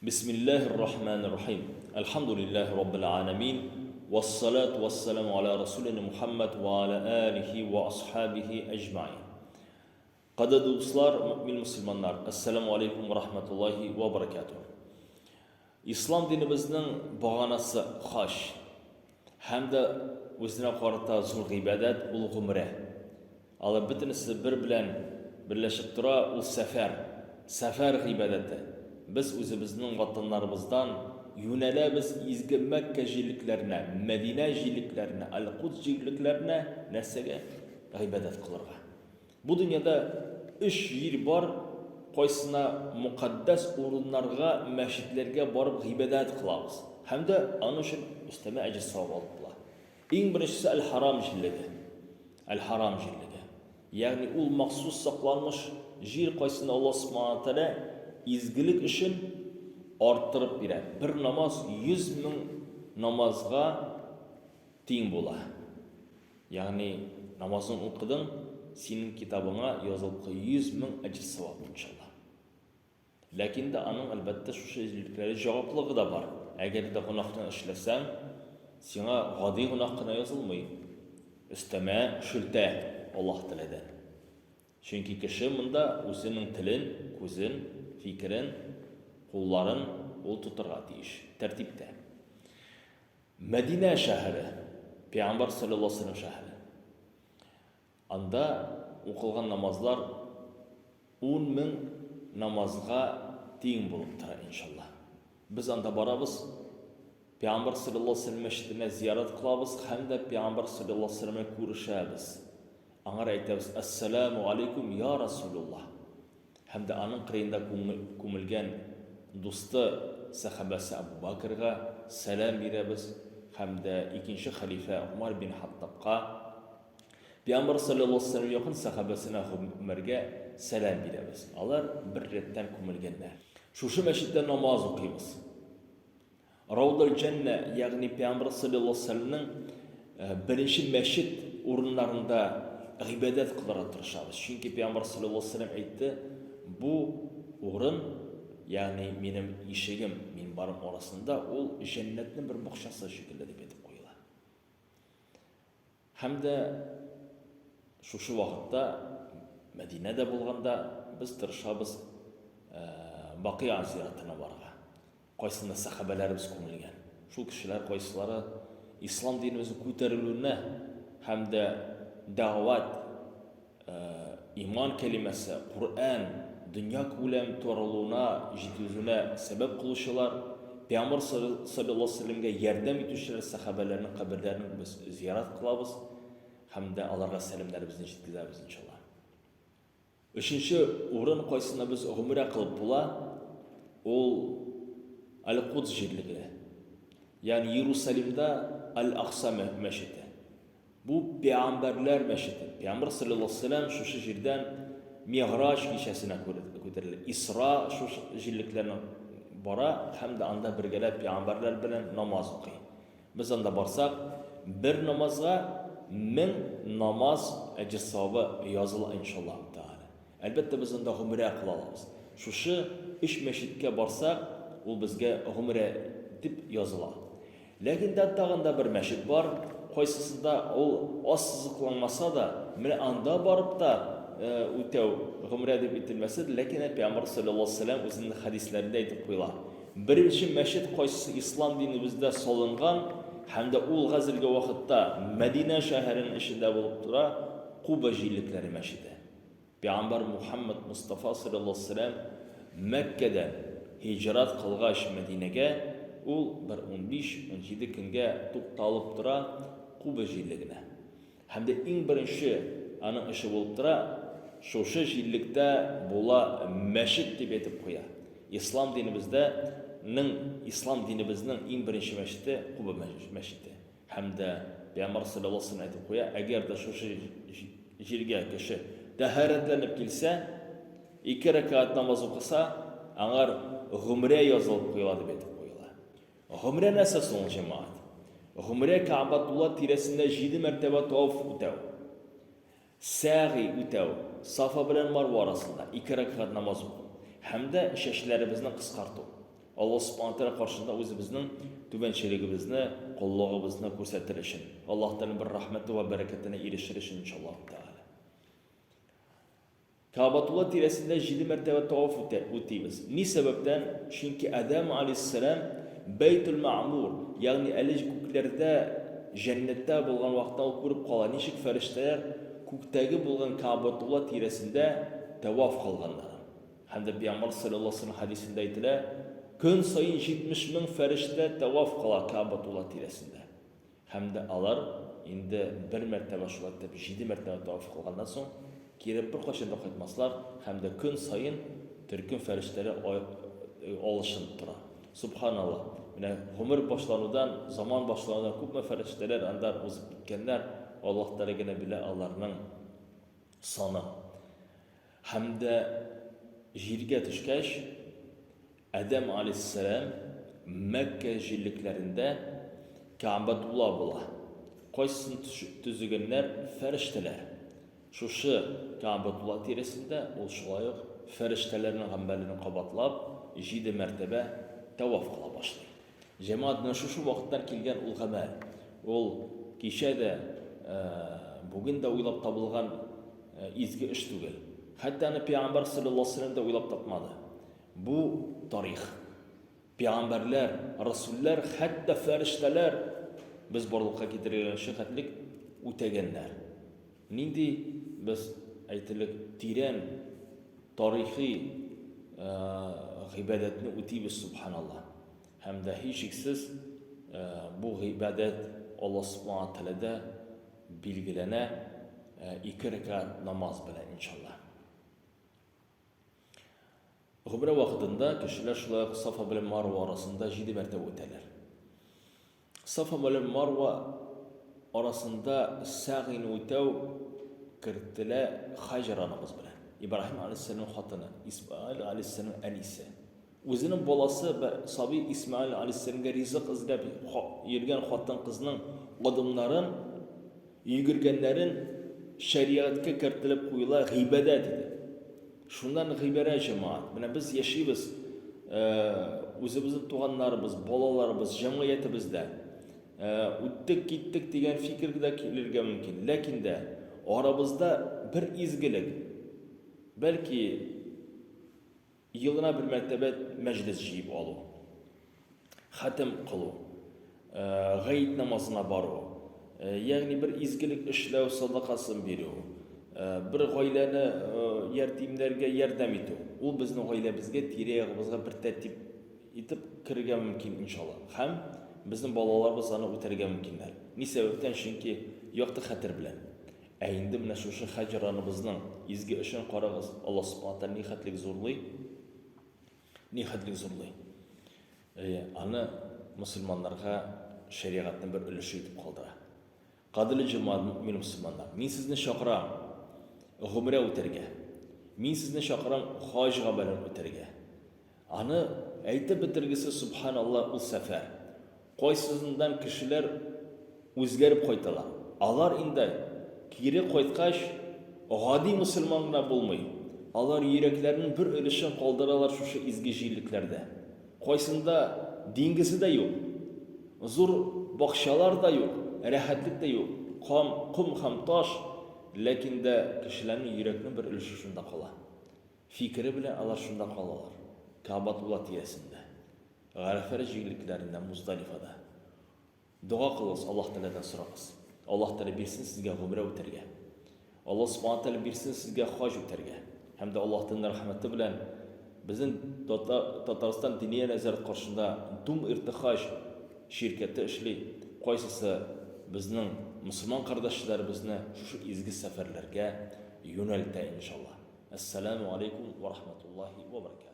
بسم الله الرحمن الرحيم الحمد لله رب العالمين والصلاة والسلام على رسولنا محمد وعلى آله وأصحابه أجمعين. Qadrli dostlar, mümin Müslümanlar, Assalamu alaikum ve rahmetullahi ve berekatuhu. İslam dinimizning bag'anasi xosh hamda o'zina qarata zo'r ibodat ul umra. Albatta bitinisi bir bilan birlashib tura ul safar ibodati. Biz o'zimizning vatanlarimizdan yo'nalamiz izgi Makka jilliklarına, Medina jilliklarına, Al-Quds jilliklarına narsaga ibodat qilirga. Bu dünyada 3 yer bor, qo'ysina muqaddas o'rinlarga, masjidlarga borib ibodat qilamiz. Hamda ana uchun ustama ajr savob olib bo'ladi. Eng birinchisi al-haram jilligi. Al-haram jilligi. Ya'ni u maxsus saqlanmış yer qo'ysina Alloh subhanahu va taolo izgilik uchun orttirib beradi. Bir namoz 100 ming namozga teng bo'ladi. Ya'ni namozini o'qiding, senin kitabına yazılıp 100 ming ajr savob inşallah. Lakin de anın albatta şu şeylikleri cevaplığı da var. Eğer de günahdan işlesen, sana gadi günahına yazılmayı. İsteme, şülte Allah dileden. Çünkü kişi bunda özünün tilin, gözün, fikrin, kulların ol tuturga deyiş. Tertipte. Medine şehri, Peygamber sallallahu aleyhi ve sellem şehri. Anda o'qilgan namazlar 10 ming namazga teng bo'lib turadi inshaalloh. Biz anda boramiz, Peygamber sallallohu alayhi vasallam masjidini ziyorat qilamiz hamda Peygamber sallallohu alayhi vasallamga ko'rishamiz. Anga aytamiz: "Assalomu alaykum ya Rasululloh." Hamda aning qiriyinda ko'milgan do'sti sahabasi Abu Bakrga salom beramiz hamda ikkinchi xalifa Umar bin Hattabga Peygamber sallallahu aleyhi ve sellem yakın sahabesine Ömer'e selam biliriz. Onlar bir retten kumulgenler. Şu meşritte namaz okuyuz. Ravdal Cenne yani Peygamber sallallahu aleyhi ve sellem'in birinci meşrit orunlarında ibadet kılarak tırışarız. Çünkü Peygamber sallallahu aleyhi ve sellem aytti, bu orun yani benim işegim, benim barım orasında o cennetin bir bakşası şekilde de bedip koyular. Hem de şu vaqtda Medine'de bo'lganda biz tirishamiz Baqiya ziyoratına borga. Qo'ysina sahabalarimiz ko'milgan. Shu kishilar qo'ysilari islom dinimizning ko'tariluvine hamda da'vat, iymon kalimasi, Qur'on dunyo ko'lam taraluvuna yetkazuvine sebep qiluvchilar, Peygamber sallallahu aleyhi ve sellem'ga yordam etuvchilar sahabalarning qabrlarini biz ziyorat qilamiz. Hamda Allah'a selamlarımızı yetkazamiz inşallah. Üçüncü o'rin qo'ysina biz umra qilib bo'la, ol Al-Quds jilligi. Yani Yerusalimda Al-Aqsa mescidi. Bu Peygamberler mescidi. Peygamber sallallahu aleyhi ve sellem şu yerden Mi'raj kechasine ko'tarildi. Isra şu jilliklarni bora hamda anda birgalab Peygamberler bilan namoz o'qiy. Biz anda borsak bir namozga 1000 namaz ajr savobi yoziladi inshaalloh taala. Albatta biz unda umra qilamiz. Shu ish masjidga borsak, u bizga umra deb yoziladi. Lekin tag'inda bir masjid bor, qo'ysisida u ossiqlanmasa da, men anda borib da o'tov umra deb aytilmasa, lekin Peygamber sallallohu alayhi vasallam o'zining hadislarida aytib qo'ylar. Birinchi masjid qo'ysisi islom dinimizda solingan hamda ul g'azilga vaqtda Medine shahrining ishida bo'lib tura Quba jilliklari masjidi. Peygamber Muhammed Mustafa sallallahu aleyhi ve sellem Mekke'den hicrat qilgach Medine'ga ul bir 15-17 kunga to'xtalib tura Quba jilligine. Hamda eng birinchi aning ishi bo'lib tura shu jillikda bo'la masjid deb aytib qo'ya. İslam dinimizning eng birinchi masjidi Quba masjidi. Hamda Peygamber sallallohu aleyhi ve sellem aytib qo'ya, agar da shu yerga kishi tahoratlanib kelsa, 2 rakat namoz o'qisa, angar umra yozilib qo'yiladi deb aytib qo'yiladi. Umra nasasi ol jamoat. Umra Ka'batulloh tirasida 7 martaba tavof o'tav. Sa'i o'tav. Safa bilan Marva orasida 2 rakat namoz o'qib, hamda shashlarimizni qisqartib. Alloh subhanahu taala qarşısında o'zimizning tubanchiligimizni, qo'llog'imizni ko'rsatir uchun, Allohning bir rahmati va barakatini erishir uchun inshaalloh taala. Ka'batulloh tiyasida 7 martaba tavof o'taymiz. Ni sababdan? Chunki Adam alayhissalom Baytul Ma'mur, ya'ni alish ko'klarda jannatda bo'lgan vaqtda ko'rib qolgan nishik farishtalar ko'kdagi bo'lgan Ka'batulloh tiyasida tavof qilganlar. Hamda Payg'ambar sallallohu alayhi vasallam hadisida aytdilar, kun sayin 70 ming farishta tavof qiladi Ka'batulloh tiyasida. Hamda ular endi bir martaba shular deb 7 martaba tavof qilgandan so'ng kirib bir qachon qaytmaslar, hamda kun sayin turkum farishtalar olishib turadi. Subhanalloh. Mana umr boshlanudan, zaman boshlanudan ko'p farishtalar andar o'zib ketganlar, Alloh taolagina bila ularning soni. Hamda yerga tushgach Adam alayhissalom Makka jilliklarida Ka'batulloh bo'la. Qo'ysin tuziganlar farishtalar. Şuşu Ka'batulloh tiyasida ol shuloq farishtalarning g'ambalini qabatlab 7 martaba tavof qila boshlaydi. Jamoatning shu vaqtdan kelgan ul g'amal, ul kechada bugun da o'ylab topilgan izgi ish tugul. Hatto Payg'ambar sallallohu alayhi vasallam da o'ylab topmadi. Bu tarix. Payg'ambarlar, rasullar, hatto farishtalar biz borliqqa keltirgan shiqatlik o'taganlar. Nindi biz aytiliq tiran tarixiy ibodatni o'taymiz subhanalloh. Hamda hech shaksiz bu ibodat Alloh subhanahu taolada belgilana 2 rakat namoz bilan inshaalloh. Umra vaqtida kishilar shular Safa bilan Marva orasida 7 martaba o'tadilar. Safa bilan Marva orasida sa'in o'tav kiritilar Hajranimiz bilan. İbrahim alayhissalom xotini, İsmail alayhissalom anisi. O'zining bolasi Sabi İsmail alayhissalomga rizq izlab yurgan xotin qizning odamlarin yugurganlarin shariatga kiritilib qo'yilgan g'ibada dedi. Shundan g'ibara jamoat. Mana biz yashaymiz, o'zimizning tug'anlarimiz, bolalarimiz, jamiyatımizda o'tdik ketdik degan fikrga kelirga mumkin. Lekinda oramizda bir izgilik, belki yılına bir martaba majlis yiyib olu, xatim qilu, g'ayb namozina boru, ya'ni bir izgilik ishlav sadaqasini beru, bir oilani yetimlarga yordam etu. U bizning oilamizga, tirayog'imizga bir tartib etib kirgan mumkin inshaalloh. Ham bizning bolalarimiz ana o'targan mumkinlar. Ni sababdan? Chunki yo'qda xatir bilan. Endi mana shu hajranimizning izgi ishini qarag'iz. Alloh subhanahu taolo nihatlik zo'rlik. Nihatlik zo'rlik. Ana musulmonlarga shariatning bir ulushi etib qoldiradi. Qadrli jamoat mu'min musulmonlar, men sizni chaqiram umra o'targa. Men sizni chaqiram hojga bilan o'targa. Ana aytib bitirgisi subhanalloh ul safar. Qo'ysizdan kishilar o'zgarib qo'ydilar. Ular endi kiri qo'ytqash g'odiy musulmonlar bo'lmaydi. Ular yuraklarining bir ulushini qoldiralar shu izgijliklarda. Qo'ysinda dengizida yo'q. Zo'r bog'chalarda yo'q, rahatlikda yo'q. Qum ham tosh, lekinda kishilarning yurakining bir ulushi shunda qoladi. Fikri bilan ular shunda qoladilar. Ka'batulloh tiyasida, G'arafar jiyliklarida, Muzdalifada duo qilamiz, Alloh taoladan so'raymiz. Alloh taolo bersin sizga umra o'targa. Alloh subhanahu taolo bersin sizga hoj o'targa. Hamda Allohning rahmati bilan bizning Tatariston diniy nazorat qarshida Dum irtihoj shirkati ishli qo'ysisi bizning musulmon qardoshlarimizni shu izgi safarlarga yo'naltay inshaalloh. Assalomu alaykum va rahmatullohi va barakatuh.